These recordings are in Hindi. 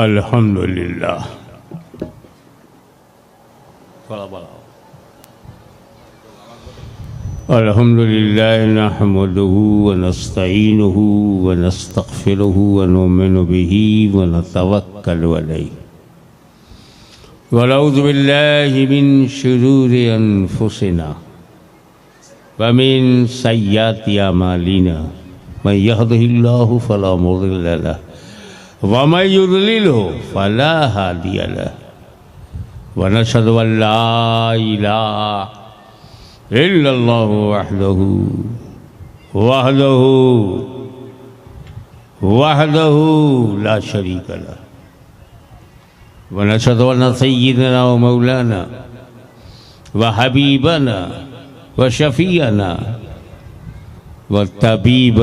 अल्हम्दुलिल्लाह। अल्हम्दुलिल्लाह नहमदुहु व नस्तईनुहु व नस्तगफिरुहु व नुमिनु बिही व नतवक्कलु अलैहि व नऊज़ु बिल्लाहि मिन शुरूरि अनफुसिना व मिन सय्यिआति अमालिना मन यहदिहिल्लाहु फला मुदिल्ल लहु व मन युद्लिलहु फला हादिय लहु व नशहदु अन ला इलाहा इल्लल्लाहु वहदहु ला शरीक लहु व नशहदु अन्न सय्यिदना व मौलाना व हबीबना व शफीअना व तबीब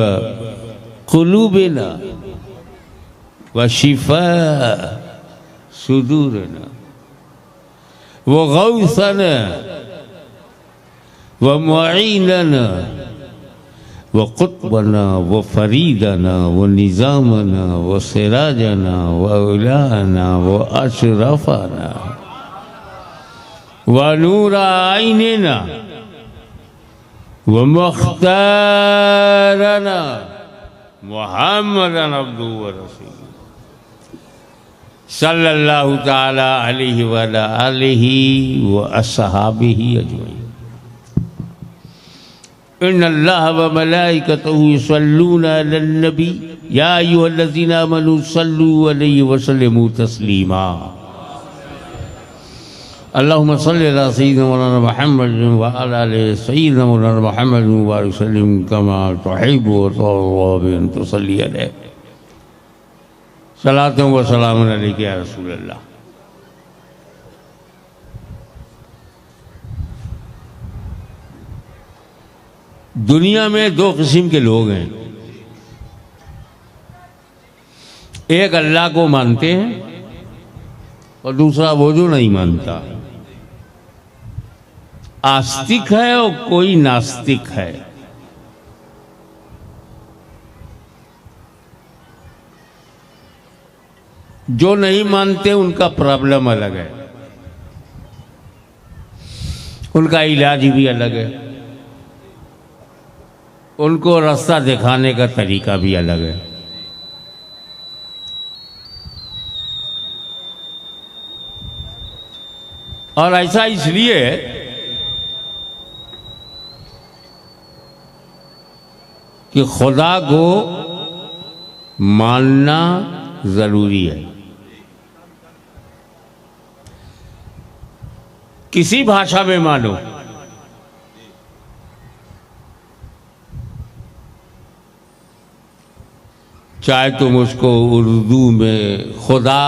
कुलूबिना व शिफा सुदूरना व गौसना व मुईनना व कुतबना व फरीदना व निज़ामना व सिराजना व उलाना व अशरफना व नूर आइनना व मुख्तारना मुहम्मदन अब्दुहु व रसूलुहु सल्लल्लाहु ताला अलैहि व अला आलिहि व अस्हाबिहि अजमईन। इन्नल्लाह व मलाइकतहु युसल्लूना अलन नबी या अय्युहल्लज़ीना आमनू सल्लू अलैहि व सल्लिमू तस्लीमा। अल्लाहुम्मा सल्लि अला सय्यिदिना मौलाना मुहम्मद व अला आलि सय्यिदिना मौलाना मुहम्मद व बारिक वसल्लिम कमा तुहिब्बु व तुर्दी अन तुसल्ली अलैहि सलातुन व सलामुन अलैका या रसूल अल्लाह। दुनिया में दो किस्म के लोग हैं, एक अल्लाह को मानते हैं और दूसरा वो जो नहीं मानता। आस्तिक है और कोई नास्तिक है। जो नहीं मानते उनका प्रॉब्लम अलग है, उनका इलाज भी अलग है, उनको रास्ता दिखाने का तरीका भी अलग है। और ऐसा इसलिए कि खुदा को मानना जरूरी है। किसी भाषा में मानो, चाहे तुम उसको उर्दू में खुदा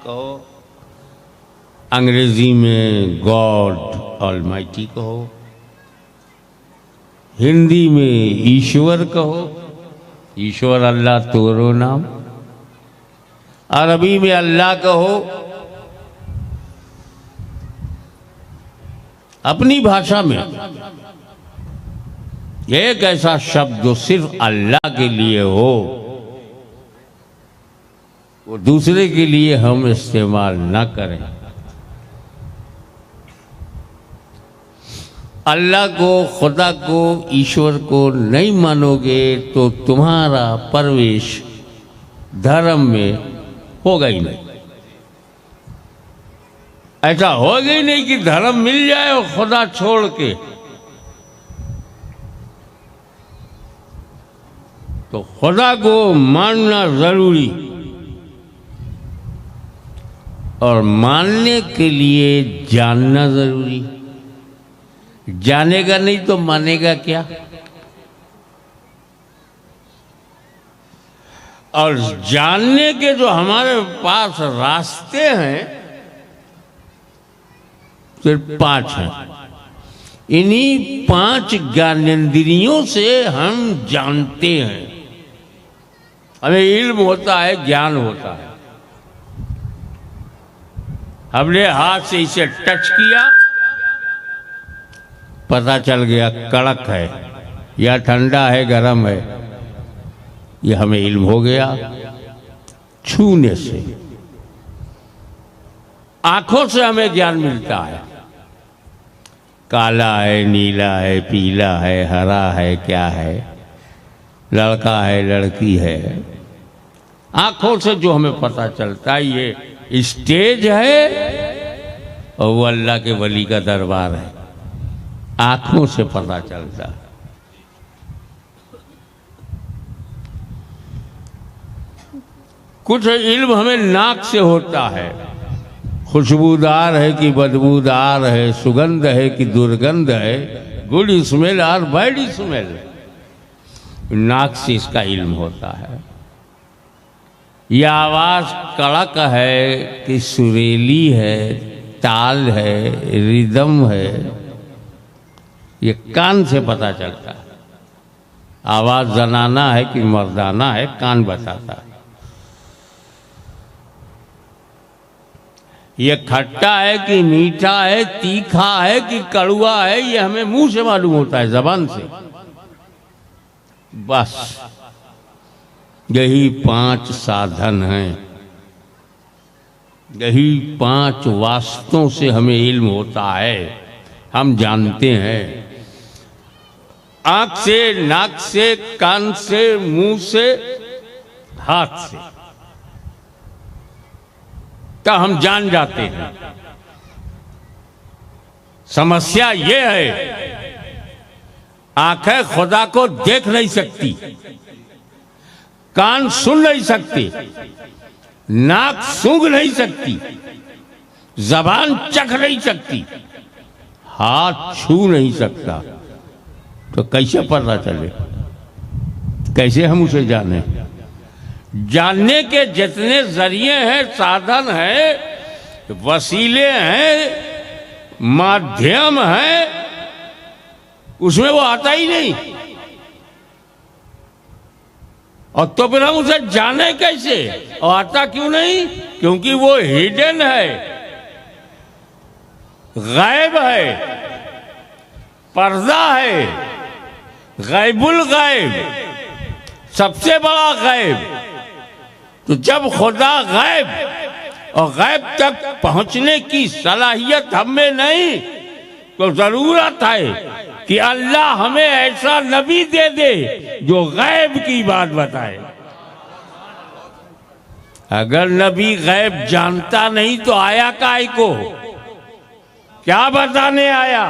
कहो, अंग्रेजी में गॉड ऑलमाइटी कहो, हिंदी में ईश्वर कहो, ईश्वर अल्लाह तोरो नाम, अरबी में अल्लाह कहो, अपनी भाषा में एक ऐसा शब्द जो सिर्फ अल्लाह के लिए हो वो दूसरे के लिए हम इस्तेमाल ना करें। अल्लाह को, खुदा को, ईश्वर को नहीं मानोगे तो तुम्हारा प्रवेश धर्म में होगा ही नहीं। ऐसा होगा ही नहीं कि धर्म मिल जाए और खुदा छोड़ के, तो खुदा को मानना जरूरी, और मानने के लिए जानना जरूरी। जानेगा नहीं तो मानेगा क्या? और जानने के जो हमारे पास रास्ते हैं सिर्फ 5 हैं। इन्हीं 5 ज्ञानेंद्रियों से हम जानते हैं। हमें इल्म होता है, ज्ञान होता है। हमने हाथ से इसे टच किया, पता चल गया कड़क है या ठंडा है, गर्म है, ये हमें इल्म हो गया। छूने से, आंखों से हमें ज्ञान मिलता है। काला है, नीला है, पीला है, हरा है, क्या है, लड़का है, लड़की है, आंखों से जो हमें पता चलता है ये स्टेज है और वो अल्लाह के वली का दरबार है। आंखों से पता चलता है। कुछ इल्म हमें नाक से होता है, खुशबूदार है कि बदबूदार है, सुगंध है कि दुर्गंध है, गुड स्मेल और बैड स्मेल, नाक से इसका इल्म होता है। यह आवाज कड़क है कि सुरीली है, ताल है, रिदम है, ये कान से पता चलता है। आवाज जनाना है कि मर्दाना है, कान बताता है। ये खट्टा है कि मीठा है, तीखा है कि कड़वा है, ये हमें मुंह से मालूम होता है, जबान से। बस यही 5 साधन हैं, यही 5 वास्तों से हमें इल्म होता है, हम जानते हैं। आंख से, नाक से, कान से, मुंह से, हाथ से, तो हम जान जाते हैं। समस्या ये है, आंखें खुदा को देख नहीं सकती, कान सुन नहीं सकती, नाक सूंघ नहीं सकती, जबान चख नहीं सकती, हाथ छू नहीं सकता, तो कैसे पता चले, कैसे हम उसे जाने? जानने के जितने जरिए हैं, साधन हैं, वसीले हैं, माध्यम हैं, उसमें वो आता ही नहीं। और तो फिर हम उसे जाने कैसे, और आता क्यों नहीं? क्योंकि वो हिडन है, गायब है, पर्दा है, गायबुल गायब, सबसे बड़ा गायब। तो जब खुदा गायब और गायब तक पहुंचने की सलाहियत हमें नहीं, तो जरूरत है कि अल्लाह हमें ऐसा नबी दे दे जो गायब की बात बताए। अगर नबी गायब जानता नहीं तो आया काय को? क्या बताने आया?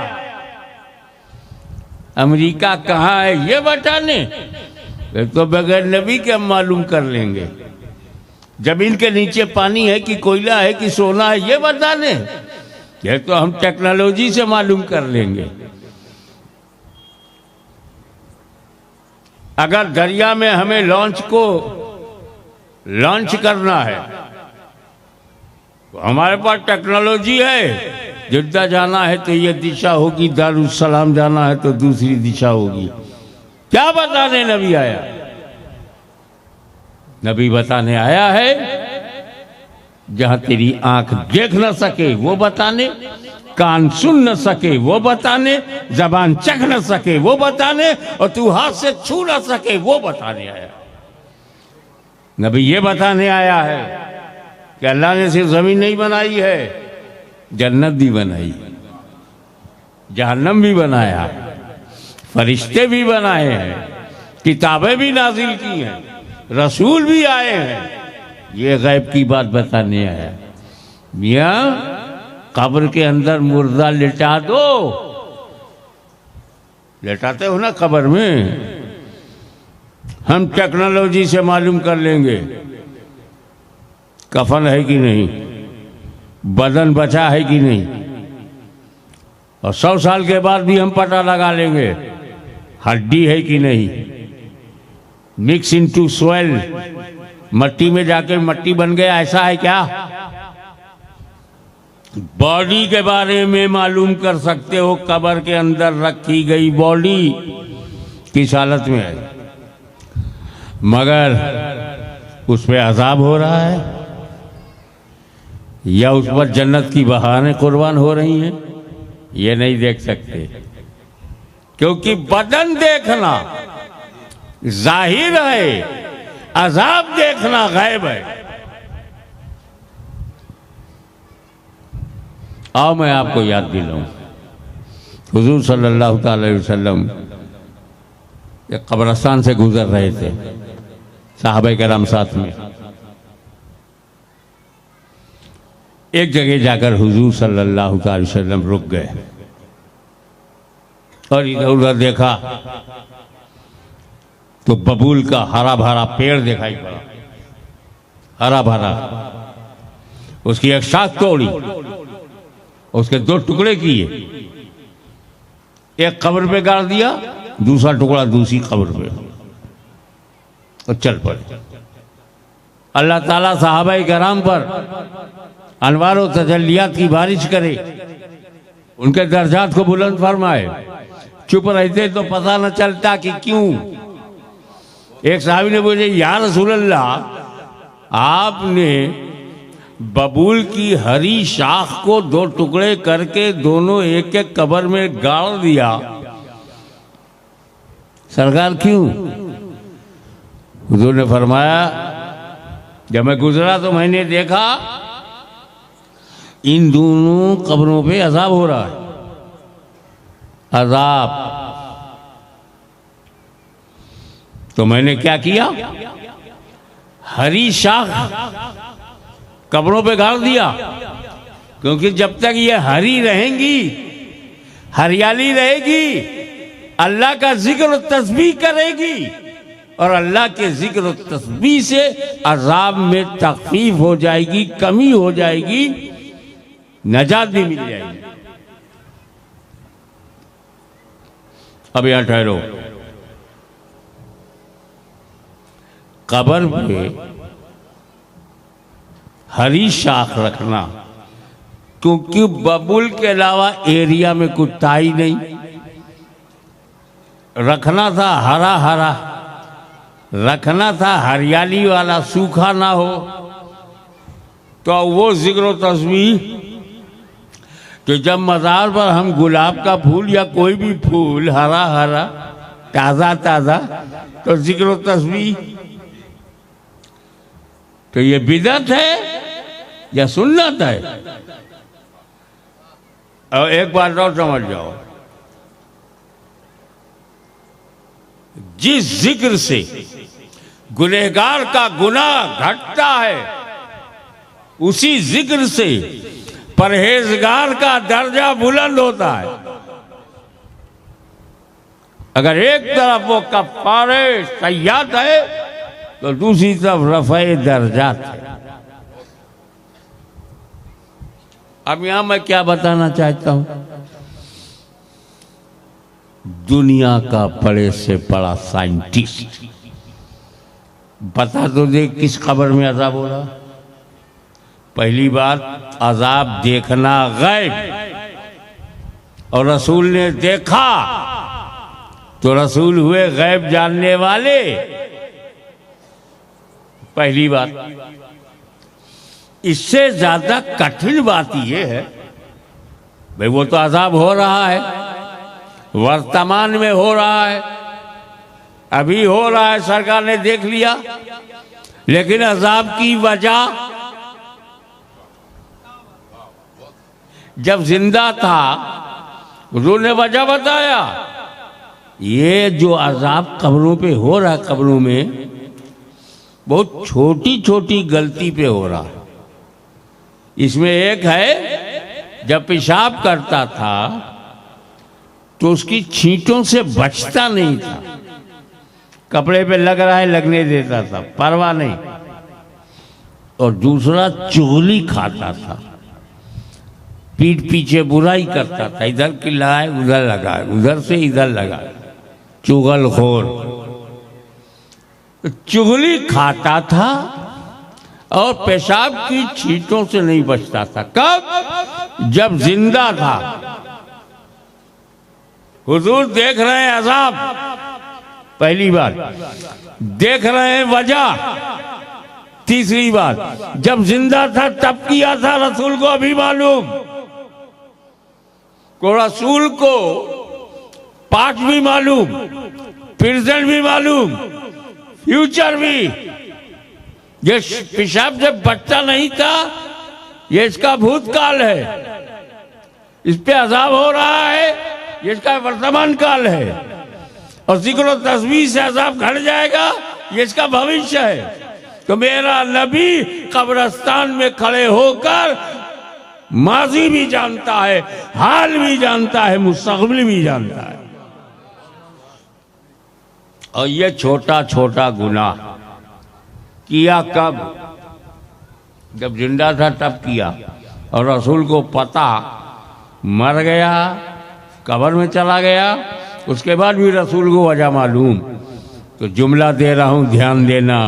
अमेरिका कहाँ है ये बताने? फिर तो बगैर नबी के हम मालूम कर लेंगे। जमीन के नीचे पानी है कि कोयला है कि सोना है ये बताने, ये तो हम टेक्नोलॉजी से मालूम कर लेंगे। अगर दरिया में हमें लॉन्च करना है तो हमारे पास टेक्नोलॉजी है। जिद्दा जाना है तो ये दिशा होगी, दारुसलाम जाना है तो दूसरी दिशा होगी। क्या बताने नबी आया? नबी बताने आया है जहां तेरी आंख देख न सके वो बताने, कान सुन न सके वो बताने, जबान चख न सके वो बताने, और तू हाथ से छू न सके वो बताने आया। नबी ये बताने आया है कि अल्लाह ने सिर्फ जमीन नहीं बनाई है, जन्नत भी बनाई, जहन्नम भी बनाया, फरिश्ते भी बनाए हैं, किताबें भी नाजिल की हैं, रसूल भी आए हैं। ये गैब की बात बताने आया। मियां कब्र के अंदर मुर्दा लिटा दो, लेटाते हो ना कब्र में, हम टेक्नोलॉजी से मालूम कर लेंगे कफन है कि नहीं, बदन बचा है कि नहीं, और 100 साल के बाद भी हम पता लगा लेंगे हड्डी है कि नहीं। मिक्स इनटू सोइल, मट्टी में जाके मट्टी बन गया, ऐसा है क्या? बॉडी के बारे में मालूम कर सकते हो, कब्र के अंदर रखी गई बॉडी किस हालत में है, मगर उस पर अजाब हो रहा है या उस पर जन्नत की बहारें कुर्बान हो रही हैं, ये नहीं देख सकते। क्योंकि बदन देखना जाहिर है, अजाब देखना गायब है। आओ मैं आपको याद दिलाऊं। हुजूर सल्लल्लाहु अलैहि वसल्लम एक कब्रिस्तान से गुजर रहे थे, साहबे करम साथ में। एक जगह जाकर हुजूर सल्लल्लाहु अलैहि वसल्लम रुक गए और इधर उधर देखा तो बबूल का हरा भरा पेड़ दिखाई पड़ा, हरा भरा। उसकी एक शाख तोड़ी, उसके दो टुकड़े किए, एक कब्र पे गाड़ दिया, दूसरा टुकड़ा दूसरी कब्र पे, और चल पड़े। अल्लाह ताला सहाबाए कराम पर अनवार व तजल्लियात की बारिश करे, उनके दर्जात को बुलंद फरमाए। चुप रहते तो पता न चलता कि क्यों। एक साहब ने बोले, या रसूल अल्लाह, आपने बबूल की हरी शाख को दो टुकड़े करके दोनों एक एक कब्र में गाड़ दिया, सरकार क्यों? हुजूर ने फरमाया, जब मैं गुजरा तो मैंने देखा इन दोनों कब्रों पे अजाब हो रहा है, अजाब। तो मैंने क्या किया, हरी शाख कब्रों पे गाड़ दिया, क्योंकि जब तक ये हरी रहेंगी, हरियाली रहेगी, अल्लाह का जिक्र और तस्बीह करेगी, और अल्लाह के जिक्र और तस्बीह से अजाब में तखफीफ हो जाएगी, कमी हो जाएगी, नजात भी मिल जाएगी। अब यहां ठहरो, कब्र पे हरी शाख रखना, क्योंकि बबूल के अलावा एरिया में कुछ था ही नहीं। रखना था हरा हरा, रखना था हरियाली वाला, सूखा ना हो। तो वो जिक्र तस्बीह कि जब मज़ार पर हम गुलाब का फूल या कोई भी फूल हरा हरा ताज़ा ताज़ा, तो जिक्र तस्बीह, तो ये बिदअत है या सुन्नत है? और एक बात और समझ जाओ, जिस जिक्र से गुनहगार का गुनाह घटता है, उसी जिक्र से परहेजगार का दर्जा बुलंद होता है। अगर एक तरफ वो कफ़ारे सय्यात है तो दूसरी तरफ रफ़े दर्जात है। अब यहां मैं क्या बताना चाहता हूं, दुनिया का बड़े से बड़ा साइंटिस्ट बता तो दे किस कब्र में अजाब हो रहा। पहली बात, अजाब देखना गैब, और रसूल ने देखा तो रसूल हुए गैब जानने वाले। पहली बात। इससे ज्यादा कठिन बात यह है, भाई वो तो अजाब हो रहा है, वर्तमान में हो रहा है, अभी हो रहा है, सरकार ने देख लिया, लेकिन अजाब की वजह जब जिंदा था हुजूर ने वजह बताया। ये जो अजाब कब्रों पे हो रहा है, कब्रों में बहुत छोटी छोटी गलती पे हो रहा है। इसमें एक है, जब पेशाब करता था तो उसकी छींटों से बचता नहीं था, कपड़े पे लग रहा है लगने देता था, परवाह नहीं। और दूसरा, चुगली खाता था, पीठ पीछे बुराई करता था, इधर की लगाए उधर लगाए, उधर से इधर लगाए, चुगलखोर। चुगली खाता था और पेशाब की छींटों से नहीं बचता था। कब? जब जिंदा था। हुजूर देख रहे हैं अजाब, पहली बात। देख रहे हैं वजह, तीसरी बात। जब जिंदा था तब किया था, रसूल को अभी मालूम, को रसूल को पास्ट भी मालूम, प्रेजेंट भी मालूम, फ्यूचर भी। ये पेशाब जब बचता नहीं था, ये इसका भूतकाल है। इस पे अजाब हो रहा है, ये इसका वर्तमान काल है। और जिक्र और तस्बीह से अजाब घट जाएगा, ये इसका भविष्य है। तो मेरा नबी कब्रिस्तान में खड़े होकर माजी भी जानता है, हाल भी जानता है, मुस्तकबिल भी जानता है। और ये छोटा छोटा गुनाह किया कब? जब जिंदा था तब किया, और रसूल को पता, मर गया, कब्र में चला गया, उसके बाद भी रसूल को वजह मालूम। तो जुमला दे रहा हूं, ध्यान देना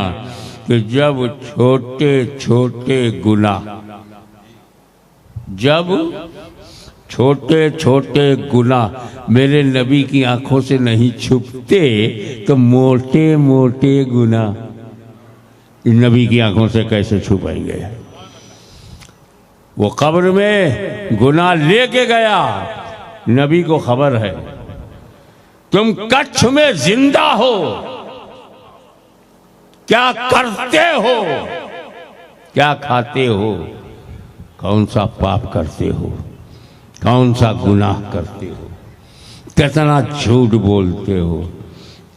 कि जब छोटे छोटे गुनाह, जब छोटे छोटे गुनाह मेरे नबी की आंखों से नहीं छुपते, तो मोटे मोटे गुनाह नबी की आंखों से कैसे छुपाएंगे? वो कब्र में गुनाह लेके गया, नबी को खबर है। तुम कच्छ में जिंदा हो, क्या करते हो, क्या खाते हो, कौन सा पाप करते हो, कौन सा गुनाह करते हो, कितना झूठ बोलते हो,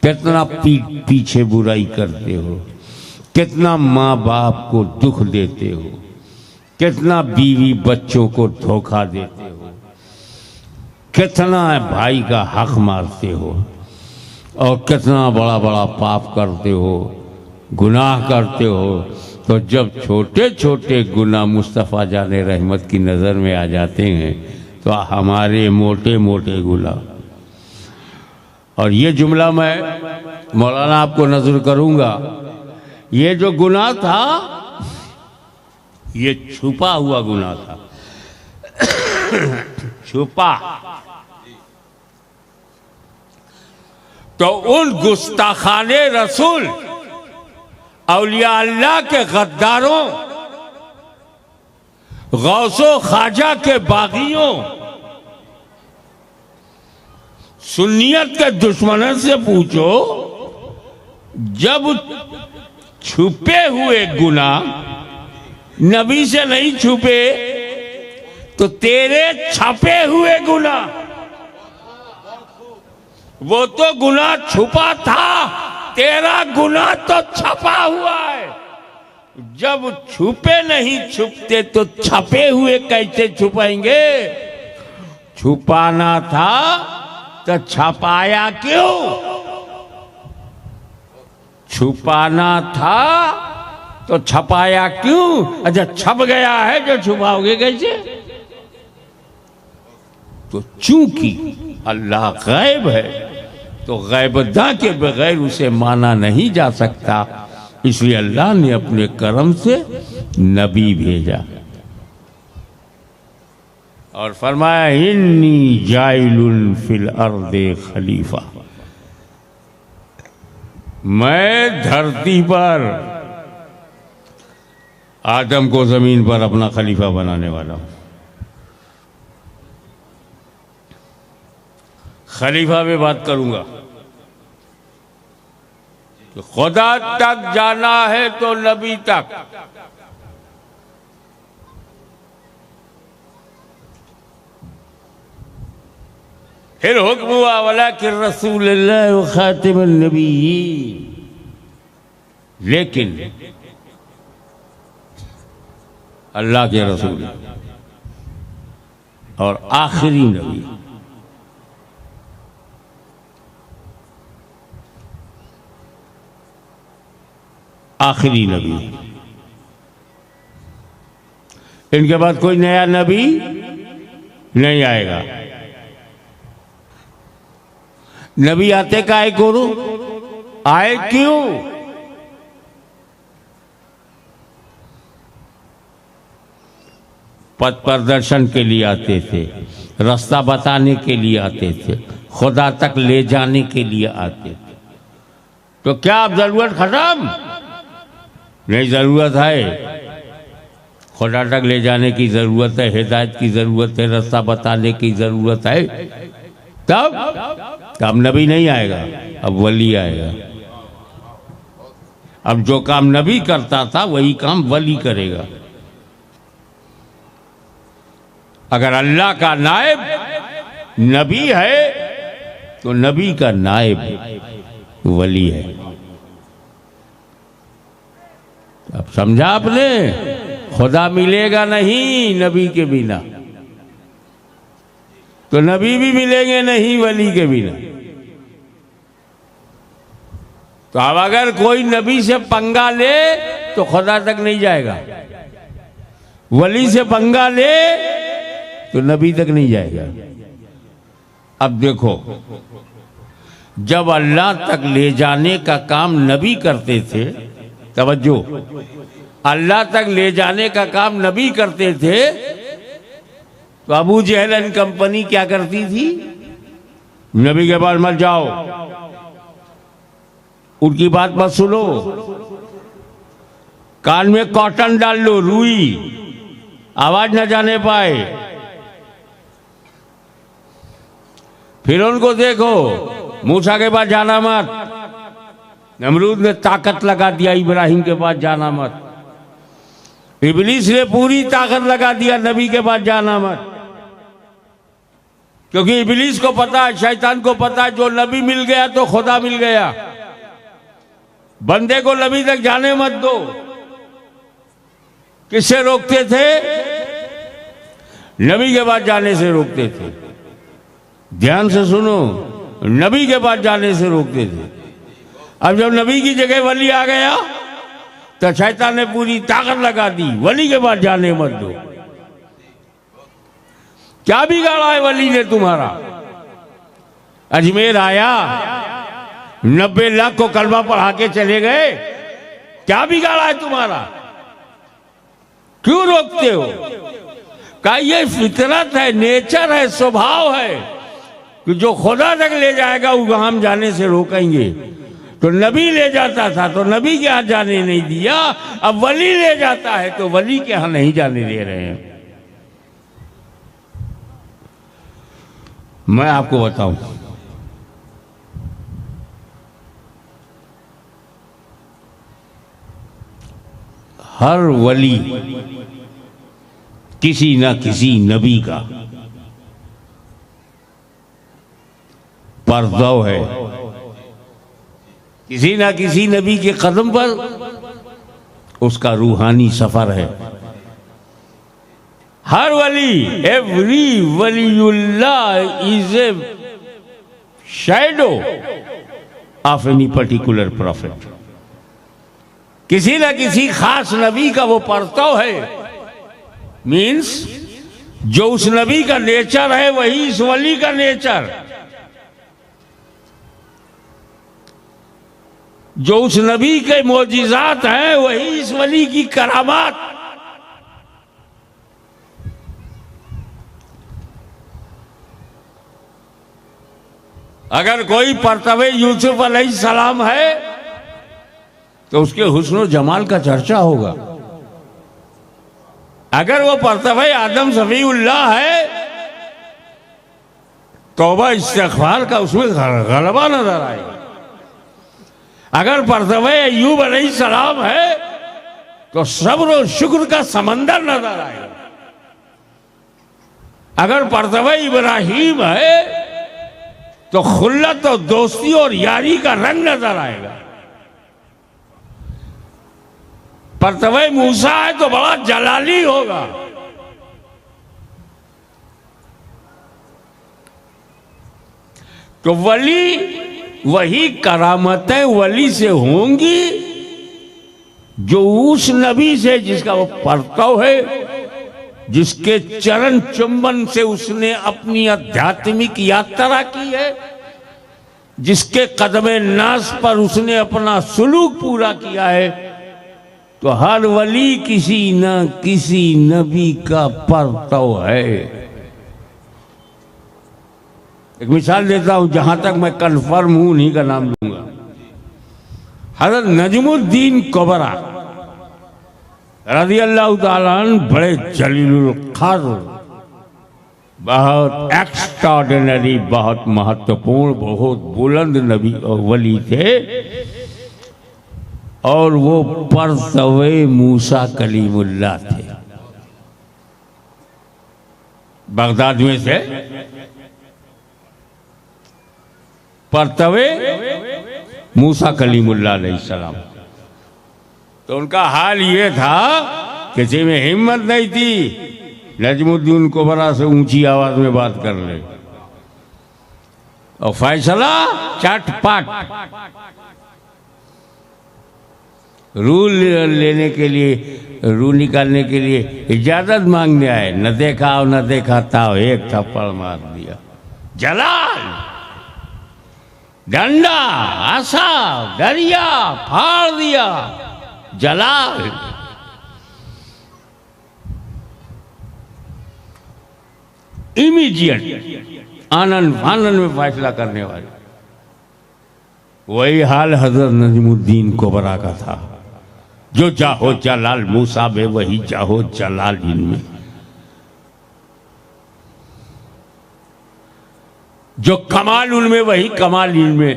कितना पीठ पीछे बुराई करते हो, कितना माँ बाप को दुख देते हो, कितना बीवी बच्चों को धोखा देते हो, कितना भाई का हक मारते हो, और कितना बड़ा बड़ा पाप करते हो, गुनाह करते हो। तो जब छोटे छोटे गुनाह मुस्तफ़ा जाने रहमत की नज़र में आ जाते हैं, तो हमारे मोटे मोटे गुनाह। और ये जुमला मैं मौलाना आपको नजर करूंगा, ये जो गुनाह था ये छुपा हुआ गुनाह था, छुपा। तो उन गुस्ताखाने रसूल, औलिया अल्लाह के गद्दारों, गौसो ख्वाजा के बागियों, सुन्नियत के दुश्मनों से पूछो, जब छुपे हुए गुनाह नबी से नहीं छुपे, तो तेरे छपे हुए गुनाह, वो तो गुनाह छुपा था, तेरा गुनाह तो छपा हुआ है। जब छुपे नहीं छुपते तो छपे हुए कैसे छुपाएंगे? छुपाना था तो छपाया क्यों? छुपाना था तो छपाया क्यों? अच्छा छप गया है जो छुपाओगे कैसे? तो चूंकि अल्लाह गैब है, तो गैबदा के बगैर उसे माना नहीं जा सकता, इसलिए अल्लाह ने अपने करम से नबी भेजा और फरमाया, इन्नी जाइलुन फिल अर्दे खलीफा, मैं धरती पर आदम को जमीन पर अपना खलीफा बनाने वाला हूं। खलीफा में बात करूंगा, तो खुदा तक जाना है तो नबी तक, फिर हुक्म हुआ वाला कि रसूलुल्लाह व खातिमुन नबिय्यीन, लेकिन अल्लाह के रसूल और आखिरी नबी, आखिरी नबी, इनके बाद कोई नया नबी नहीं आएगा। नबी आते काहे को आए क्यों? पथ प्रदर्शन के लिए आते थे, रास्ता बताने के लिए आते थे, खुदा तक ले जाने के लिए आते थे। तो क्या अब जरूरत खत्म? नहीं, जरूरत है, खुदा तक ले जाने की जरूरत है, हिदायत की जरूरत है, रास्ता बताने की जरूरत है। तब नबी नहीं आएगा, अब वली आएगा। अब जो काम नबी करता था वही काम वली करेगा। अगर अल्लाह का नायब नबी है तो नबी का नायब वली है। अब समझा आपने? खुदा मिलेगा नहीं नबी के बिना, तो नबी भी मिलेंगे नहीं वली के बिना। तो अब अगर कोई नबी से पंगा ले तो खुदा तक नहीं जाएगा, वली से पंगा ले तो नबी तक नहीं जाएगा। अब देखो, जब अल्लाह तक ले जाने का काम नबी करते थे, तवज्जो, अल्लाह तक ले जाने का काम नबी करते थे, तो अबू जहल एंड कंपनी क्या करती थी? नबी के पास मत जाओ, उनकी बात मत सुनो, कान में कॉटन डाल लो, रुई, आवाज न जाने पाए। फिर उनको देखो, मूसा के पास जाना मत, नमरूद ने ताकत लगा दिया इब्राहिम के पास जाना मत, इब्लीस ने पूरी ताकत लगा दिया नबी के पास जाना मत, क्योंकि इब्लीस को पता है, शैतान को पता है, जो नबी मिल गया तो खुदा मिल गया। बंदे को नबी तक जाने मत दो। किससे रोकते थे? नबी के पास जाने से रोकते थे। ध्यान से सुनो, नबी के पास जाने से रोकते थे। अब जब नबी की जगह वली आ गया तो शैतान ने पूरी ताकत लगा दी, वली के पास जाने मत दो। क्या बिगाड़ा है वली ने तुम्हारा? अजमेर आया, 90 लाख को कलमा पढ़ा के चले गए, क्या बिगाड़ा है तुम्हारा? क्यों रोकते हो? क्या ये फितरत है, नेचर है, स्वभाव है कि जो खुदा तक ले जाएगा वो हम जाने से रोकेंगे। तो नबी ले जाता था तो नबी के यहाँ जाने नहीं दिया, अब वली ले जाता है तो वली के यहाँ नहीं जाने दे रहे हैं। मैं आपको बताऊं, हर वली किसी ना किसी नबी का परदौ है, किसी ना किसी नबी के कदम पर उसका रूहानी सफर है। हर वली, एवरी वलीउल्लाह is a shadow of any particular prophet. किसी ना किसी खास नबी का वो परतौ है, मीन्स जो उस नबी का नेचर है वही इस वली का नेचर, जो उस नबी के मोजिजात हैं वही इस वली की करामात। अगर कोई परतवे यूसुफ अलैहिस्सलाम है तो उसके हुस्न जमाल का चर्चा होगा। अगर वो परतवे आदम सफीउल्लाह है, तौबा इस्तिग़फ़ार का उसमें गलबा नजर आएगा। अगर परतवे अय्यूब अलैहिस्सलाम है तो सब्र और शुक्र का समंदर नजर आएगा। अगर परतवे इब्राहिम है तो खुल्लत और दोस्ती और यारी का रंग नजर आएगा। परतवे मूसा है तो बड़ा जलाली होगा। तो वली, वही करामतें वली से होंगी जो उस नबी से जिसका वो परतौ है, जिसके चरण चुंबन से उसने अपनी आध्यात्मिक यात्रा की है, जिसके कदमे नास पर उसने अपना सुलूक पूरा किया है। तो हर वली किसी न किसी नबी का परतौ है। एक मिसाल देता हूं, जहां तक मैं कन्फर्म हूं उन्हीं का नाम लूंगा। हज़रत नजमुद्दीन कुबरा रज़ियल्लाहु ताला अन्हु बड़े जलीलुल क़द्र, बहुत एक्स्ट्राऑर्डिनरी, बहुत महत्वपूर्ण, बहुत बुलंद नबी और वली थे। और वो परतवे मूसा कलीमुल्लाह थे। बगदाद में से परतवे मूसा कलीमुल्लाह अलैहिस्सलाम। तो उनका हाल ये था, किसी में हिम्मत नहीं थी नजमुद्दीन कुबरा से ऊंची आवाज में बात कर ले, और फैसला चटपट। रूल लेने के लिए, रूल निकालने के लिए इजाजत मांगने आए, न देखा और न देखा ताव, एक थप्पड़ मार दिया। जलाल, डंडा, आसा, दरिया फाड़ दिया। जलाल इमीडिएट आनंद फानंद में फैसला करने वाले। वही हाल हजरत नजमुद्दीन कुबरा का था। जो चाहो जलाल मूसा में, वही चाहो जलाल इनमें। जो कमाल उनमें, वही कमाल इनमें।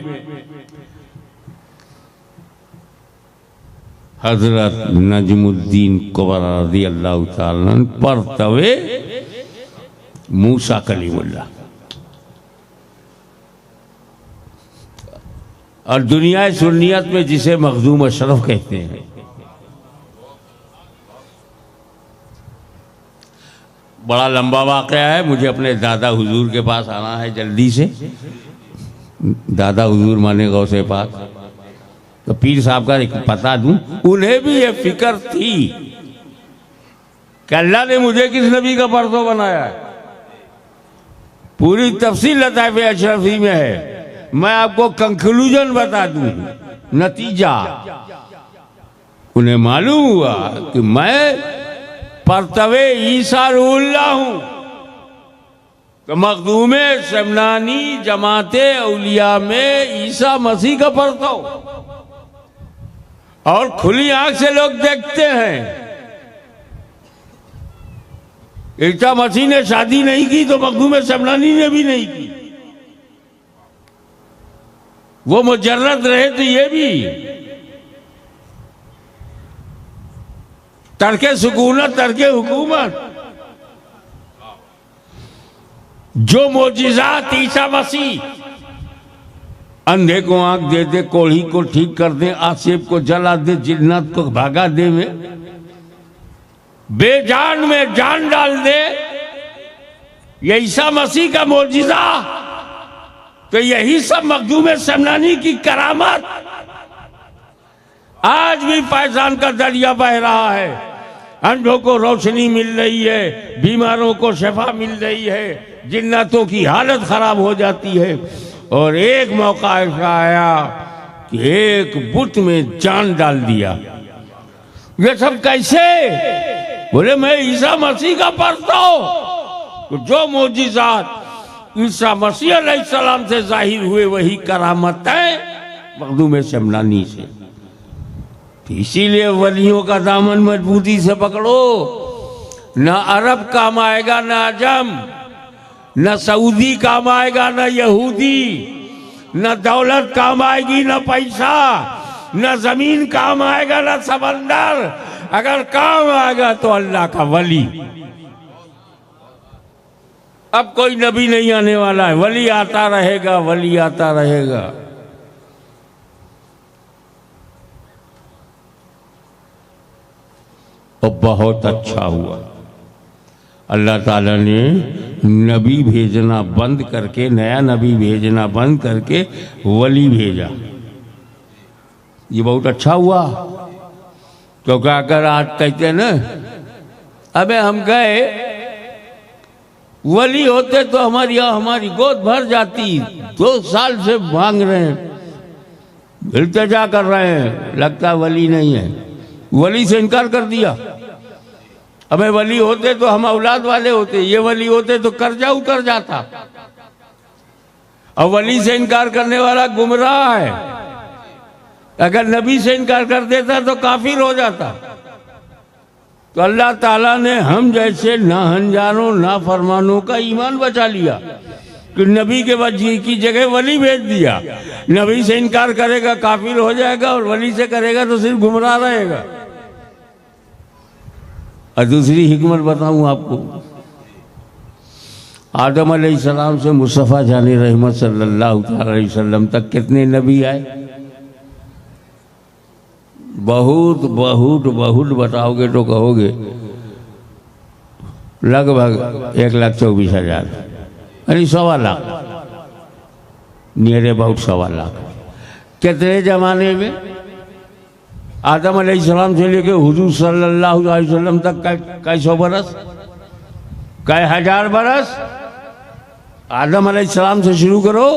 हजरत नजमुद्दीन कुबरा रज़ियल्लाहु ताला अन्हु परतवे मूसा कलीमुल्लाह। और दुनिया सुन्नियत में जिसे मखदूम अशरफ कहते हैं। बड़ा लंबा वाक़या है, मुझे अपने दादा हुजूर के पास आना है जल्दी से। दादा हुजूर माने गौसे पाक। तो पीर साहब का एक पता दूं, उन्हें भी ये फिक्र थी कि अल्लाह ने मुझे किस नबी का परसों बनाया है। पूरी तफसील लताइफ अशरफी में है। मैं आपको कंक्लूजन बता दूं, नतीजा। उन्हें मालूम हुआ कि मैं परतवे ईसा रूहुल्लाह हूं। तो मखदूमे शमनानी जमाते औलिया में ईसा मसीह का परतव, और खुली आंख से लोग देखते हैं। ईसा मसीह ने शादी नहीं की तो मखदूम शमनानी ने भी नहीं की। वो मुजर्रद रहे तो ये भी। तरके सुकूनत, तरके हुकूमत। जो मोजिज़ात ईसा मसीह, अंधे को आंख दे दे, कोढ़ी को ठीक कर दे, आसिफ को जला दे, जिन्नात को भागा दे, में बेजान में जान डाल दे, ये ईसा मसीह का मोजिज़ा। तो यही सब मखदूम शमनानी की करामत। आज भी फैजान का दरिया बह रहा है। अंधों को रोशनी मिल रही है, बीमारों को शफा मिल रही है, जिन्नातों की हालत खराब हो जाती है। और एक मौका ऐसा आया कि एक बुत में जान डाल दिया। ये सब कैसे? बोले मैं ईसा मसीह का परतव। तो जो मोजिज़ात ईसा मसीह अलैहिस्सलाम से जाहिर हुए, वही करामत है मखदूम शमनानी से। तो इसीलिए वलियों का दामन मजबूती से पकड़ो। न अरब काम आएगा, न अजम, न सऊदी काम आएगा, न यहूदी, न दौलत काम आएगी, न पैसा, न जमीन काम आएगा, न समंदर। अगर काम आएगा तो अल्लाह का वली। अब कोई नबी नहीं आने वाला है, वली आता रहेगा, वली आता रहेगा। और बहुत अच्छा हुआ, अल्लाह ताला ने नबी भेजना बंद करके, नया नबी भेजना बंद करके वली भेजा। ये बहुत अच्छा हुआ। तो क्या कर, आज कहते ना, अबे हम गए, वली होते तो हमारी गोद भर जाती। 2 साल से मांग रहे हैं, इल्तिजा कर रहे हैं, लगता वली नहीं है। वली से इनकार कर दिया। हमें वली होते तो हम औलाद वाले होते, ये वली होते तो कर्जा उतर जाता। और वली से इनकार करने वाला गुमराह है। अगर नबी से इनकार कर देता तो काफिर हो जाता। तो अल्लाह ताला ने हम जैसे नाहंजारों, नाफरमानों का ईमान बचा लिया कि नबी के वजी की जगह वली भेज दिया। नबी से इनकार करेगा काफिर हो जाएगा, और वली से करेगा तो सिर्फ गुमराह रहेगा। और दूसरी हिकमत बताऊं आपको, आदम अलैहिस्सलाम से मुस्तफ़ा जाने रहमत सल्लल्लाहु अलैहि वसल्लम तक कितने नबी आए? बहुत बहुत बहुत बताओगे तो कहोगे लगभग 1,24,000 यानी 1.25 लाख, नियर अबाउट 1.25 लाख। कितने जमाने में? आदम अलैहिस्सलाम से लेके हुजूर सल्लल्लाहु अलैहि वसल्लम तक कई 100 बरस, कई 1000 बरस। आदम अलैहिस्सलाम से शुरू करो,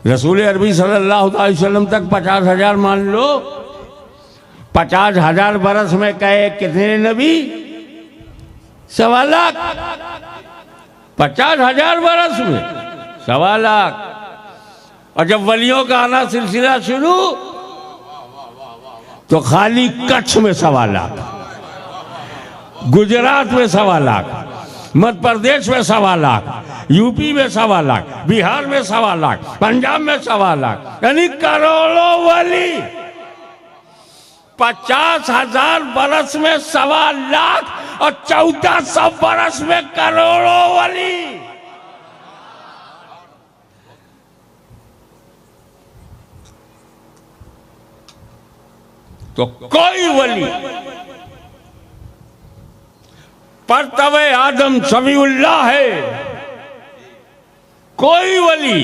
रसूल अरबी सल्लल्लाहु अलैहि वसल्लम तक 50,000 मान लो। 50,000 बरस में कहे कितने नबी? 1.25 लाख। 50,000 बरस में 1.25 लाख। और जब वलियों का आना सिलसिला शुरू तो खाली कच्छ में 1.25 लाख, गुजरात में 1.25 लाख, मध्य प्रदेश में 1.25 लाख, यूपी में 1.25 लाख, बिहार में 1.25 लाख, पंजाब में 1.25 लाख, यानी करोड़ों वली। 50,000 बरस में 1.25 लाख और 1400 बरस में करोड़ों वली। तो कोई वली परतवे आदम समीउल्लाह है, कोई वली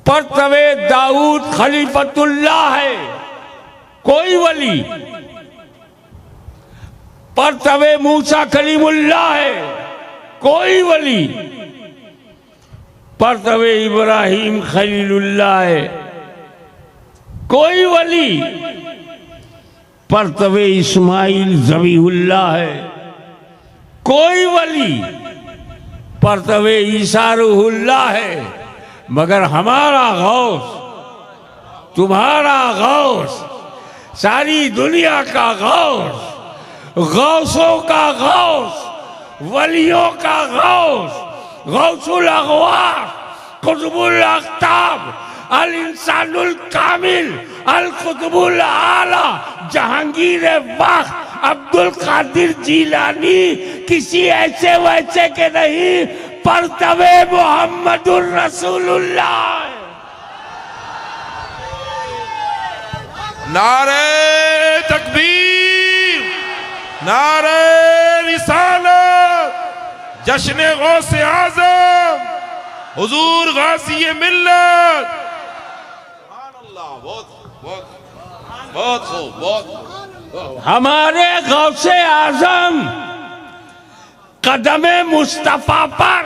परतवे दाऊद खलीफतुल्लाह है, कोई वली परतवे मूसा कलीमुल्लाह है, कोई वली परतवे इब्राहिम खलीलुल्लाह है, कोई वली परतवे इस्माइल ज़बीहुल्लाह है, कोई वली परतवे ईसा रूहुल्लाह है। मगर हमारा गौस, तुम्हारा गौस, सारी दुनिया का गौस, गौसों का गौस, वलियों का गौस, गौसुल अगवास, कुतुबुल अख्ताब, अल इंसानुल कामिल, अल कुतुबुल आला, जहांगीर वक्त, अब्दुल कादिर जीलानी किसी ऐसे वैसे के नहीं, परतवे मोहम्मदुर रसूलुल्लाह। नारे तकबीर, नारे रिसालत, जश्न गौसे आज़म, हुजूर गाज़ी मिल्लत। बहुत खूब, बहुत। हमारे गौसे आजम कदमे मुस्तफा पर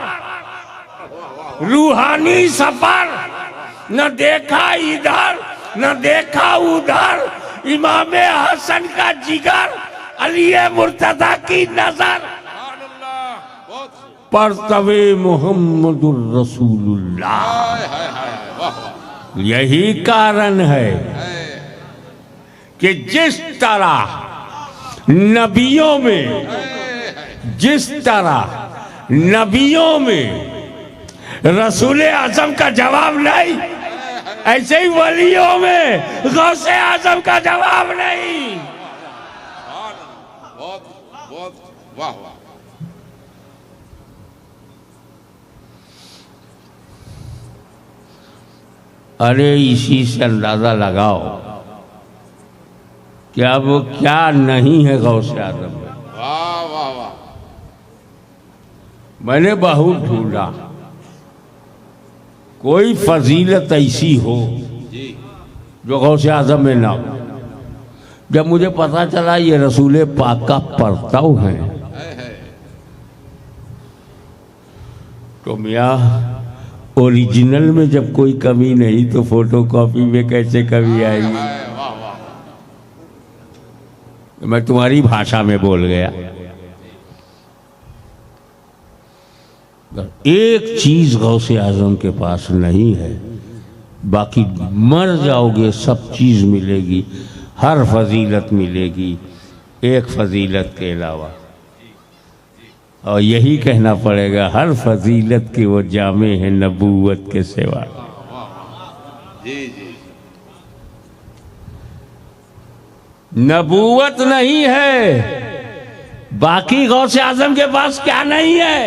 रूहानी सफर, न देखा इधर न देखा उधर, इमाम हसन का जिगर, अली मुर्तदा की नजर, परतवे मोहम्मदुर रसूलुल्लाह। यही कारण है कि जिस तरह नबियों में, जिस तरह नबियों में रसूल आजम का जवाब नहीं, ऐसे ही वलियों में गौसे आजम का जवाब नहीं। बहुत वाह वाह। अरे इसी से अंदाजा लगाओ कि अब वो क्या नहीं है गौसे आजम में। वाह वाह वाह। मैंने बहुत ढूंढा कोई फजीलत ऐसी हो जो गौसे आजम में ना हो। जब मुझे पता चला ये रसूल पाक का परतव है तो मियाँ ओरिजिनल में जब कोई कमी नहीं तो फोटो कॉपी में कैसे कमी आएगी। मैं तुम्हारी भाषा में बोल गया। एक चीज गौसे आजम के पास नहीं है, बाकी मर जाओगे सब चीज मिलेगी, हर फजीलत मिलेगी एक फजीलत के अलावा। और यही कहना पड़ेगा हर फजीलत के वो जामे हैं नबूवत के सिवा। नबूवत नहीं है बाकी गौसे आजम के पास क्या नहीं है?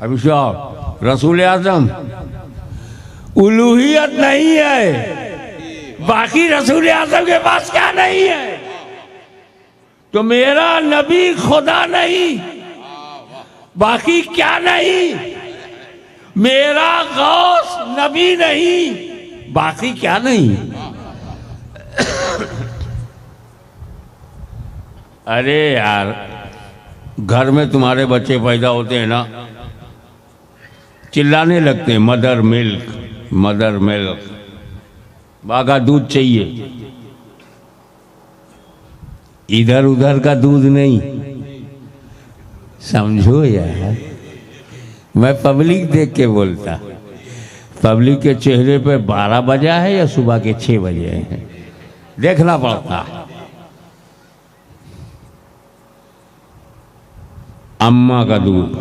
अभी साहब रसूल आजम उलूहियत नहीं है, बाकी रसूल आजम के पास क्या नहीं है? तो मेरा नबी खुदा नहीं, बाकी क्या नहीं? मेरा गौस नबी नहीं, बाकी क्या नहीं? अरे यार, घर में तुम्हारे बच्चे पैदा होते हैं ना, चिल्लाने लगते हैं मदर मिल्क, मदर मिल्क, माँ का दूध चाहिए, इधर उधर का दूध नहीं। समझो यार, मैं पब्लिक देख के बोलता, पब्लिक के चेहरे पे 12 बजा है या सुबह के 6 बजे हैं, देखना पड़ता। अम्मा का दूध,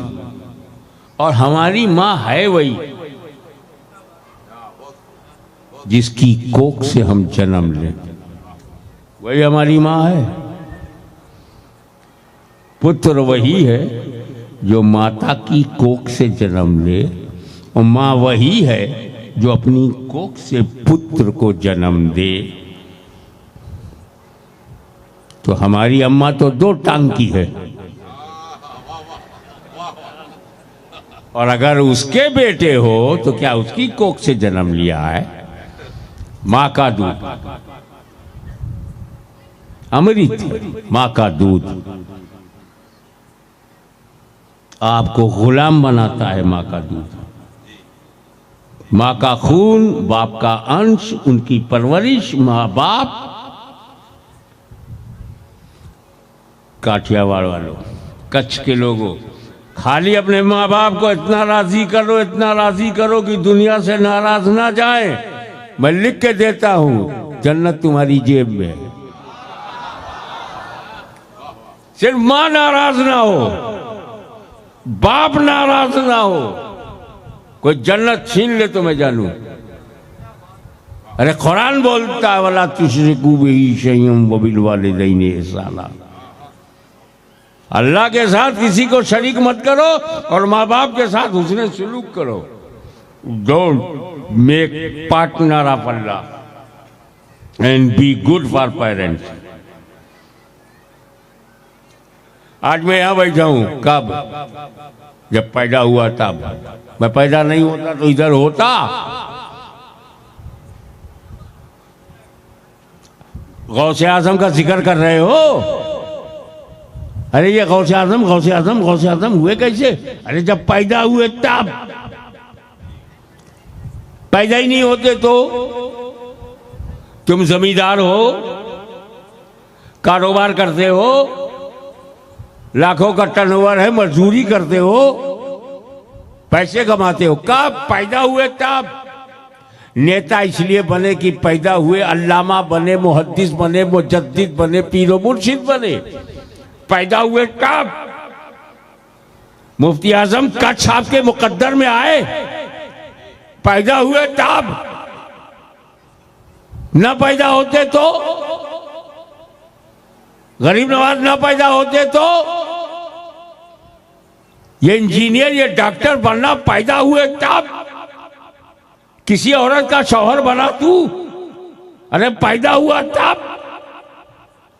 और हमारी माँ है वही जिसकी कोख से हम जन्म लें, वही हमारी माँ है। पुत्र वही है जो माता की कोख से जन्म ले, और माँ वही है जो अपनी कोख से पुत्र को जन्म दे। तो हमारी अम्मा तो 2 टांग की है, और अगर उसके बेटे हो तो क्या उसकी कोख से जन्म लिया है? माँ का दूध अमृत, माँ का दूध आपको गुलाम बनाता है। माँ का दूध, माँ का खून, बाप का अंश, उनकी परवरिश, माँ बाप। काठियावाड़ वालों, कच्छ के लोगों, खाली अपने माँ बाप को इतना राजी करो, इतना राजी करो कि दुनिया से नाराज ना जाए। मैं लिख के देता हूं, जन्नत तुम्हारी जेब में है। सिर्फ माँ नाराज ना हो, बाप नाराज ना हो, कोई जन्नत छीन ले तो मैं जानू। अरे कुरान बोलता है, वला तुशरिकू बिही शैअन व बिल वालिदैनि इहसाना। अल्लाह के साथ किसी को शरीक मत करो, और माँ बाप के साथ हुस्न सलूक करो। Don't make partner of Allah and be good for parents. आज मैं यहां बैठा हूं, कब? जब पैदा हुआ तब। मैं पैदा नहीं होता तो इधर होता। गौसे आजम का जिक्र कर रहे हो? अरे ये गौसे आजम, गौसे आजम, गौसे आजम हुए कैसे? अरे जब पैदा हुए तब। पैदा ही नहीं होते तो तुम जमींदार हो, कारोबार करते हो, लाखों का टर्नओवर है, मजदूरी करते हो, पैसे कमाते हो। कब? पैदा हुए तब। नेता इसलिए बने कि पैदा हुए, अल्लामा बने, मुहद्दिस बने, मुजद्दिद बने, पीरो मुर्शिद बने। पैदा हुए तब। मुफ्ती आजम कच्छ आपके मुकद्दर में आए, पैदा हुए तब। न पैदा होते तो, गरीब नवाज न पैदा होते तो, ये इंजीनियर, ये डॉक्टर बनना पैदा हुए तब। किसी औरत का शौहर बना तू, अरे पैदा हुआ तब।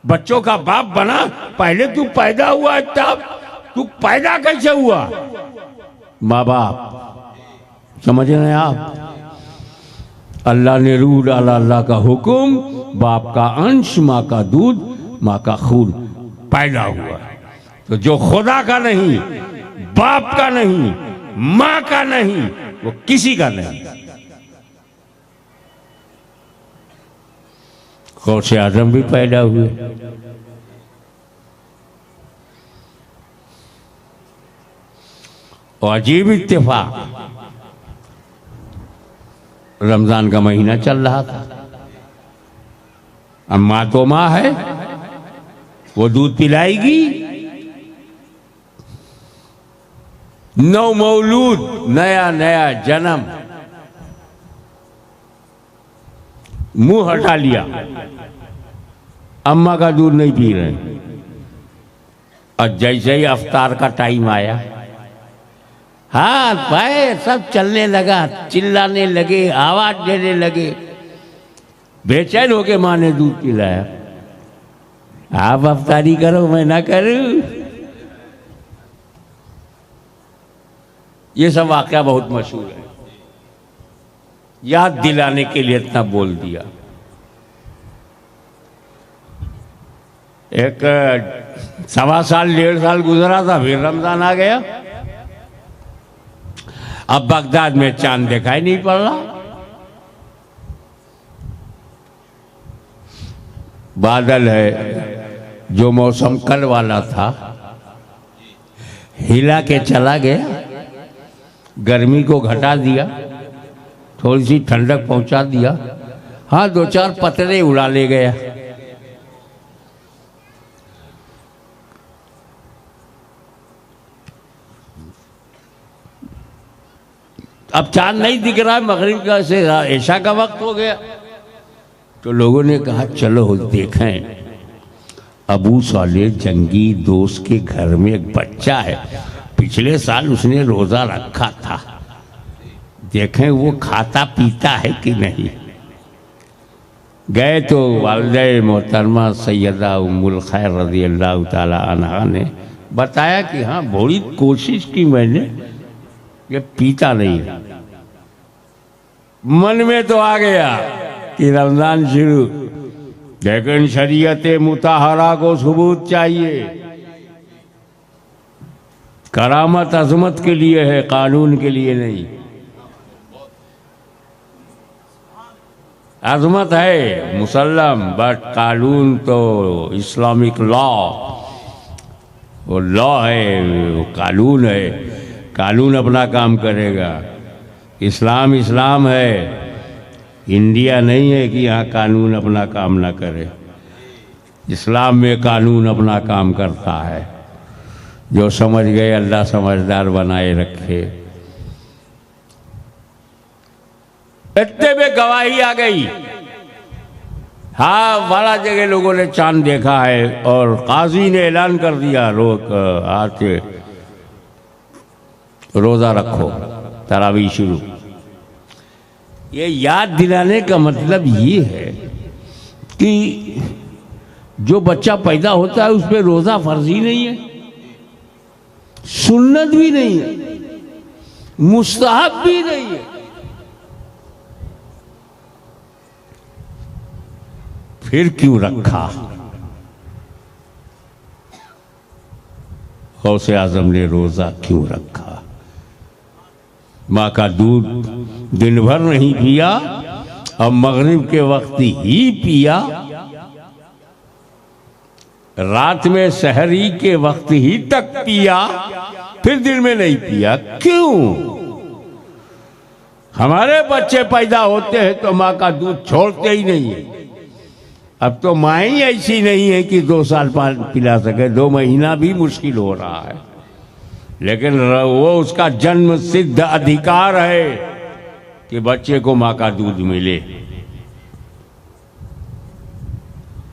बच्चों का बाप बना, पहले तू पैदा हुआ तब। तू पैदा कैसे हुआ? माँ बाप, समझ रहे हैं आप? अल्लाह ने रूह डाला, अल्लाह का हुक्म, बाप का अंश, माँ का दूध, माँ का खून, पैदा हुआ। तो जो खुदा का नहीं, बाप का नहीं, माँ का नहीं, वो किसी का नहीं। गौसे आजम भी पैदा हुए। और अजीब इत्तेफाक, रमजान का महीना चल रहा था। अब माँ तो माँ है, वो दूध पिलाएगी। नौ मौलूद, नया नया जन्म, मुंह हटा लिया, अम्मा का दूध नहीं पी रहे, और जैसे ही अफ्तार का टाइम आया, हाथ पैर सब चलने लगा, चिल्लाने लगे, आवाज देने लगे। बेचैन होके माँ ने दूध पिलाया। आप अफ्तारी करो, मैं ना करूं। ये सब वाकया बहुत मशहूर है, याद दिलाने के लिए इतना बोल दिया। एक 1.25 साल 1.5 साल गुजरा था, फिर रमजान आ गया। अब बगदाद में चांद दिखाई नहीं पड़ रहा, बादल है। जो मौसम कल वाला था हिला के चला गया, गर्मी को घटा दिया, थोड़ी सी ठंडक पहुंचा दिया। हाँ, 2-4 पतरे उड़ा ले गया। अब चांद नहीं दिख रहा है, मगरिब का से ऐशा का वक्त हो गया। तो लोगों ने कहा चलो देखें। अबू साले जंगी दोस्त के घर में एक बच्चा है, पिछले साल उसने रोजा रखा था, देखें वो खाता पीता है कि नहीं। गए तो वालिदा मोहतरमा सैयदा उम्मुल खैर रज़ी अल्लाह ताला अन्हा ने बताया कि हाँ, बड़ी कोशिश की मैंने, ये पीता नहीं है। मन में तो आ गया कि रमजान शुरू, लेकिन शरीयत मुताहरा को सबूत चाहिए। करामत अजमत के लिए है, कानून के लिए नहीं। अजमत है मुसल्लम, बट कानून तो इस्लामिक लॉ, वो लॉ है, वो कानून है। कानून अपना काम करेगा। इस्लाम इस्लाम है, इंडिया नहीं है कि यहाँ कानून अपना काम ना करे। इस्लाम में कानून अपना काम करता है। जो समझ गए अल्लाह समझदार बनाए रखे। इतने में गवाही आ गई, हाँ बड़ा जगह लोगों ने चांद देखा है, और काजी ने ऐलान कर दिया आज रोजा रखो, तरावी शुरू। ये याद दिलाने का मतलब ये है कि जो बच्चा पैदा होता है उस पर रोजा फर्ज ही नहीं है, सुन्नत भी नहीं है, मुस्तहब भी नहीं है। फिर क्यों रखा? गौसे आजम ने रोजा क्यों रखा? माँ का दूध दिन भर नहीं पिया और मगरिब के वक्त ही पिया, रात में सहरी के वक्त ही तक पिया, फिर दिन में नहीं पिया। क्यों? हमारे बच्चे पैदा होते हैं तो माँ का दूध छोड़ते ही नहीं है। अब तो माँ ही ऐसी नहीं है कि 2 साल पिला सके, 2 महीना भी मुश्किल हो रहा है, लेकिन वो उसका जन्म सिद्ध अधिकार है कि बच्चे को माँ का दूध मिले।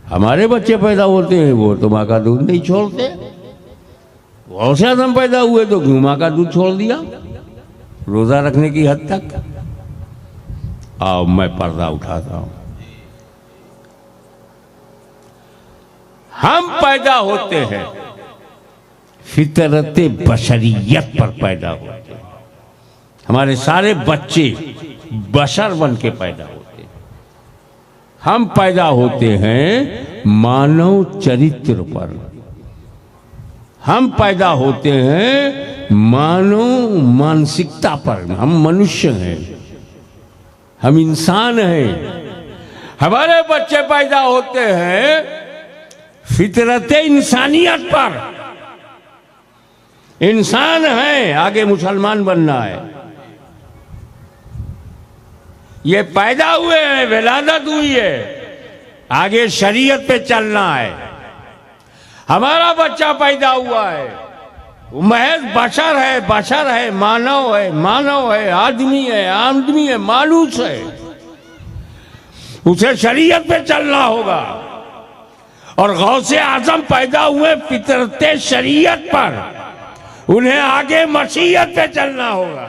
हमारे बच्चे पैदा होते हैं वो तो माँ का दूध नहीं छोड़ते। वैसे हम पैदा हुए तो क्यों माँ का दूध छोड़ दिया रोजा रखने की हद तक? आओ मैं पर्दा उठाता हूं। हम पैदा होते हैं फितरत बशरियत पर पैदा होते हैं। हमारे सारे बच्चे बशर बन के पैदा होते हैं। हम पैदा होते हैं मानव चरित्र पर। हम पैदा होते हैं मानव मानसिकता पर। हम मनुष्य हैं, हम इंसान हैं। हमारे बच्चे पैदा होते हैं फितरत इंसानियत पर। इंसान है, आगे मुसलमान बनना है। ये पैदा हुए हैं, विलादत हुई है, आगे शरीयत पे चलना है। हमारा बच्चा पैदा हुआ है, वो महज बशर है, बशर है, मानव है, मानव है, आदमी है, आदमी है, मानूस है। उसे शरीयत पे चलना होगा। और गौसे आजम पैदा हुए फितरते शरीयत पर, उन्हें आगे मसीहत पे चलना होगा।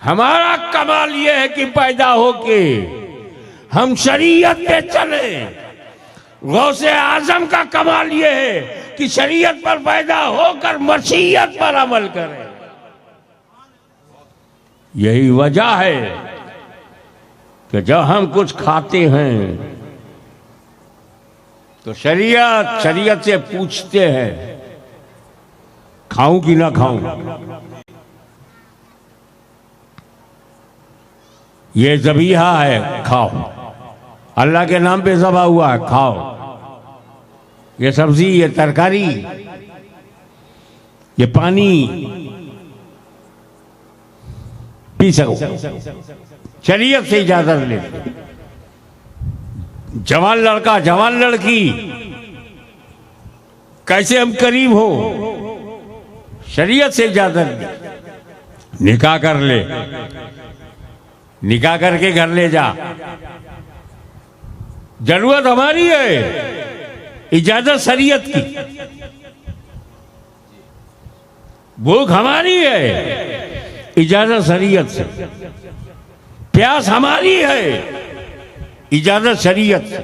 हमारा कमाल यह है कि पैदा होके हम शरीयत पे चले। गौसे आजम का कमाल यह है कि शरीयत पर पैदा होकर मसीहत पर अमल करें। यही वजह है कि जब हम कुछ खाते हैं तो शरीयत से पूछते हैं खाऊं कि ना खाऊं। ये ज़बीहा है, खाओ। अल्लाह के नाम पे ज़बा हुआ है, खाओ। ये सब्जी, ये तरकारी, ये पानी पी सको, शरीयत से इजाजत लेते। जवान लड़का, जवान लड़की, कैसे हम करीब हो, शरीयत से इजाजत ले। निकाह कर ले, निकाह करके घर ले जा। जरूरत हमारी है, इजाजत शरीयत की। भूख हमारी है, इजाजत शरीयत से। प्यास हमारी है, इजाजत शरीयत से।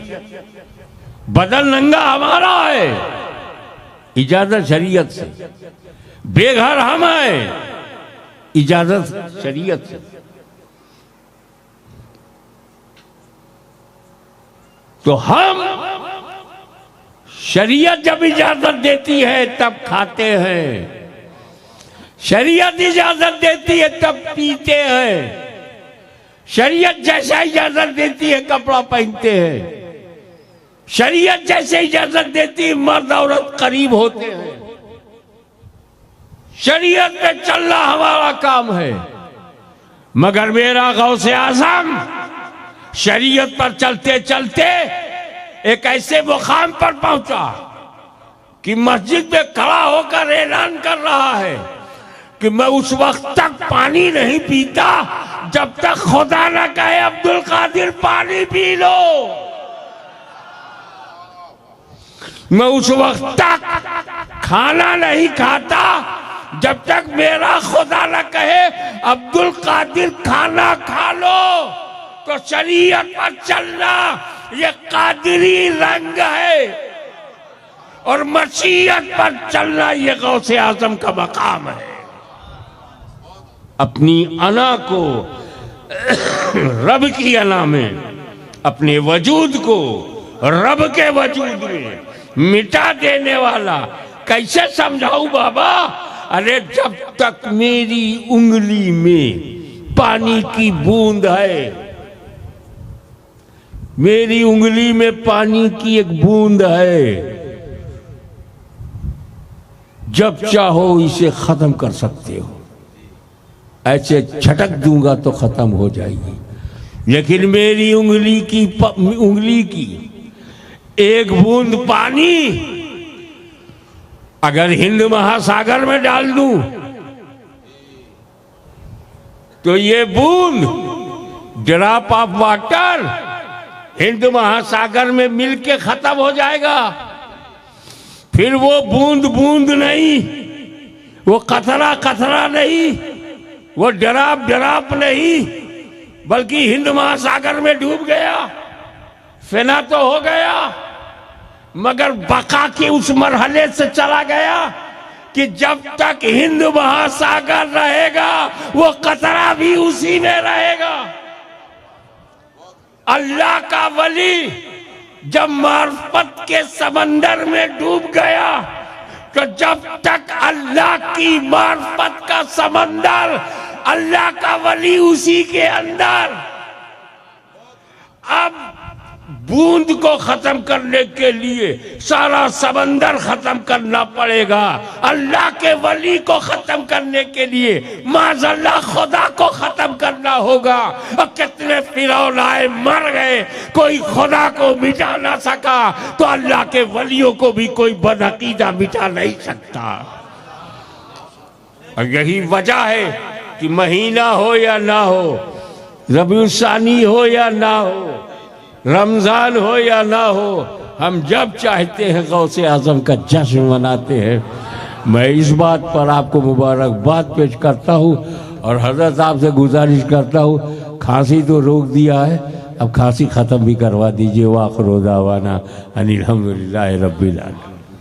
बदन नंगा हमारा है, इजाजत शरीयत से। बेघर हम हैं, इजाजत शरीयत से। तो हम शरीयत जब इजाजत देती है तब खाते हैं, शरीयत इजाजत देती है तब पीते हैं, शरीयत जैसा इजाजत देती है कपड़ा पहनते हैं, शरीयत जैसे इजाजत देती है मर्द औरत करीब होते हैं। शरीयत पे चलना हमारा काम है। मगर मेरा गौसे आजम शरीयत पर चलते चलते एक ऐसे मुकाम पर पहुंचा कि मस्जिद में खड़ा होकर ऐलान कर रहा है कि मैं उस वक्त तक पानी नहीं पीता जब तक खुदा न कहे अब्दुल कादिर पानी पी लो। मैं उस वक्त तक खाना नहीं खाता जब तक मेरा खुदा न कहे अब्दुल कादिर खाना खा लो। तो शरीयत पर चलना ये कादिरी रंग है और मसीहत पर चलना ये गौसे आजम का मकाम है। अपनी अना को रब की अना में, अपने वजूद को रब के वजूद में मिटा देने वाला कैसे समझाऊं बाबा? अरे जब तक मेरी उंगली में पानी की बूंद है, मेरी उंगली में पानी की एक बूंद है, जब चाहो इसे खत्म कर सकते हो। ऐसे छटक दूंगा तो खत्म हो जाएगी। लेकिन मेरी उंगली की एक बूंद पानी अगर हिंद महासागर में डाल दूं तो ये बूंद ड्रॉप ऑफ वाटर हिंद महासागर में मिलके खत्म हो जाएगा। फिर वो बूंद बूंद नहीं, वो कतरा कतरा नहीं, वो ड्रॉप ड्रॉप नहीं, बल्कि हिंद महासागर में डूब गया, फना तो हो गया, मगर बका के उस मरहले से चला गया कि जब तक हिंद महासागर रहेगा वो कतरा भी उसी में रहेगा। अल्लाह का वली जब मार्फत के समंदर में डूब गया तो जब तक अल्लाह की मार्फत का समंदर, अल्लाह का वली उसी के अंदर। अब बूंद को खत्म करने के लिए सारा समंदर खत्म करना पड़ेगा। अल्लाह के वली को खत्म करने के लिए माज़अल्लाह खुदा को खत्म करना होगा। और कितने फिरौन आए, मर गए, कोई खुदा को मिटा ना सका तो अल्लाह के वलियों को भी कोई बदअकीदा मिटा नहीं सकता। और यही वजह है कि महीना हो या ना हो, रबीउल सानी हो या ना हो, रमजान हो या ना हो, हम जब चाहते हैं गौसे आजम का जश्न मनाते हैं। मैं इस बात पर आपको मुबारकबाद पेश करता हूँ और हजरत साहब से गुजारिश करता हूँ, खांसी तो रोक दिया है, अब खांसी ख़त्म भी करवा दीजिए। वाखिर दावाना अनिल हम्दुलिल्लाहि रब्बिल आलमीन।